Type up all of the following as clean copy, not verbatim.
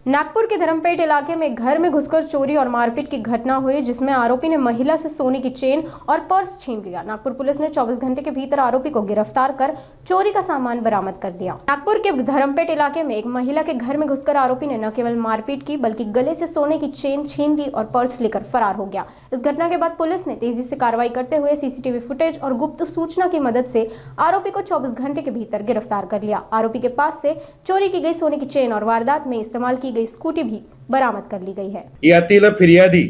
नागपुर के धर्मपेट इलाके में घर में घुसकर चोरी और मारपीट की घटना हुई, जिसमें आरोपी ने महिला से सोने की चेन और पर्स छीन लिया। नागपुर पुलिस ने 24 घंटे के भीतर आरोपी को गिरफ्तार कर चोरी का सामान बरामद कर दिया। नागपुर के धर्मपेट इलाके में एक महिला के घर में घुसकर आरोपी ने न केवल मारपीट की बल्कि गले से सोने की चेन छीन ली और पर्स लेकर फरार हो गया। इस घटना के बाद पुलिस ने तेजी से कार्रवाई करते हुए सीसीटीवी फुटेज और गुप्त सूचना की मदद से आरोपी को 24 घंटे के भीतर गिरफ्तार कर लिया। आरोपी के पास से चोरी की गई सोने की चेन और वारदात में इस्तेमाल की गई स्कूटी भी बरामद कर ली गई है। यातील फिर्यादी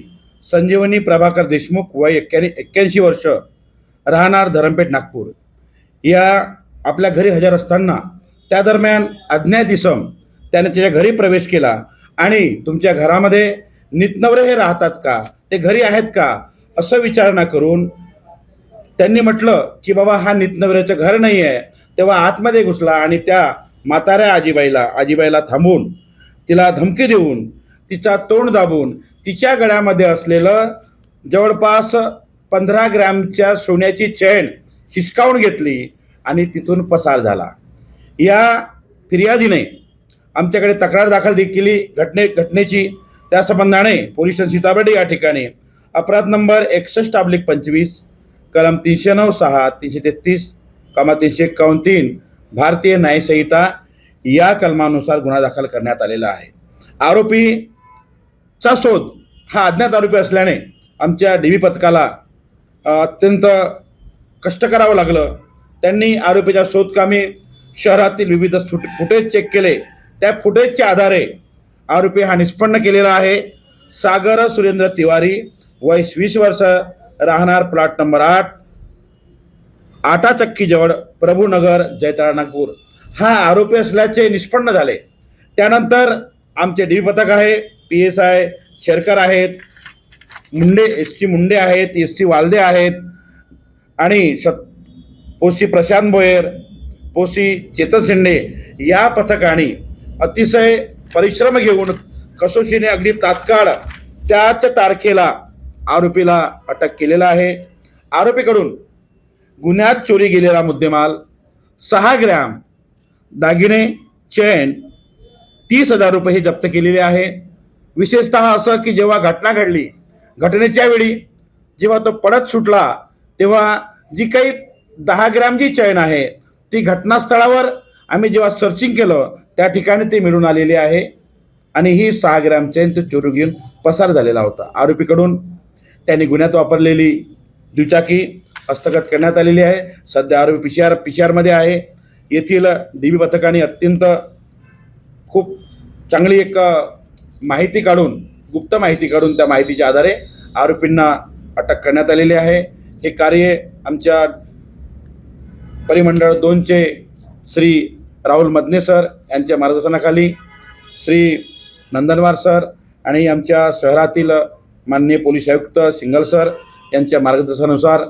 संजीवनी प्रभाकर देशमुख वय 81 वर्ष राहणार धरमपेठ नागपूर या आपल्या घरी हजर असताना त्या दरम्यान अज्ञात इसम त्याने त्याच्या घरी प्रवेश केला आणि तुमच्या घरामध्ये नितनवरे हे राहतात का, ते घरी आहेत का असं विचारणा करून त्यांनी म्हटलं की बाबा हा नितनवऱ्याचं घर नाही आहे। तेव्हा आतमध्ये घुसला आणि त्या म्हाताऱ्या आजीबाईला थांबवून तिला धमकी देऊन तिचा तोंड दाबून तिच्या गळ्यामध्ये असलेलं जवळपास 15 ग्रॅमच्या सोन्याची चेन हिसकावून घेतली आणि तिथून पसार झाला। या फिर्यादीने आमच्याकडे तक्रार दाखल केली घटनेची। त्या संबंधाने पोलीस स्टेशन सीताबर्डी या ठिकाणी अपराध नंबर 61/25 कलम 309(6), 333, 351 भारतीय न्याय संहिता या कलमानुसार गुन्हा दाखल करण्यात आलेला आहे। आरोपीचा शोध हा अज्ञात आरोपी असल्याने आमच्या डीबी पथकाला अत्यंत कष्ट करावं लागलं। त्यांनी आरोपीच्या शोधकामी शहरातील विविध फुटेज चेक केले। त्या फुटेजच्या आधारे आरोपी हा निष्पन्न केलेला आहे। सागर सुरेंद्र तिवारी वय 20 वर्ष राहणार प्लॉट नंबर 8 आटा चक्की जवळ प्रभूनगर जैताळ नागपूर हा आरोपी असल्याचे निष्पन्न झाले। त्यानंतर आमचे डीबी पथक आहे, PSI शेरकर आहेत, SC मुंडे आहेत, SC वालदे आहेत आणि पोसी प्रशांत भोयर, पोसी चेतन शिंदे या पथकाने अतिशय परिश्रम घेऊन कसोशीने अगदी तात्काळ त्याच तारखेला आरोपीला अटक केलेला आहे। आरोपीकडून गुन्ह्यात चोरी गेलेला मुद्देमाल 6 ग्रॅम दागिने, चेन, 30,000 रुपये हे जप्त केलेले आहे। विशेषतः असं की जेव्हा घटना घडली, घटनेच्या वेळी जेव्हा तो पडत सुटला तेव्हा जी काही 10 ग्रॅम जी चेन आहे ती घटनास्थळावर आम्ही जेव्हा सर्चिंग केलं त्या ठिकाणी ती मिळून आलेली आहे आणि ही 6 ग्रॅम चेन तो चोरी घेऊन पसार झालेला होता। आरोपीकडून त्यांनी गुन्ह्यात वापरलेली दुचाकी हस्तगत करण्यात आलेली आहे। सध्या आरोपी PCR मध्ये आहे। येथील डीबी पथकाने अत्यंत खूप चांगली एक माहिती काढून, गुप्त माहिती काढून त्या माहितीच्या आधारे आरोपींना अटक करण्यात आलेली आहे। हे कार्य आमच्या परिमंडळ 2चे श्री राहुल मदने सर यांच्या मार्गदर्शनाखाली श्री नंदनवार सर आणि आमच्या शहरातील माननीय पोलीस आयुक्त सिंगल सर यांच्या मार्गदर्शनानुसार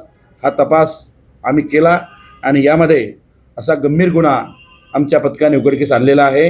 हा तपास आम्ही केला आणि यामध्ये असा गंभीर गुन्हा आमच्या पथकाने उघडकीस आणलेला आहे।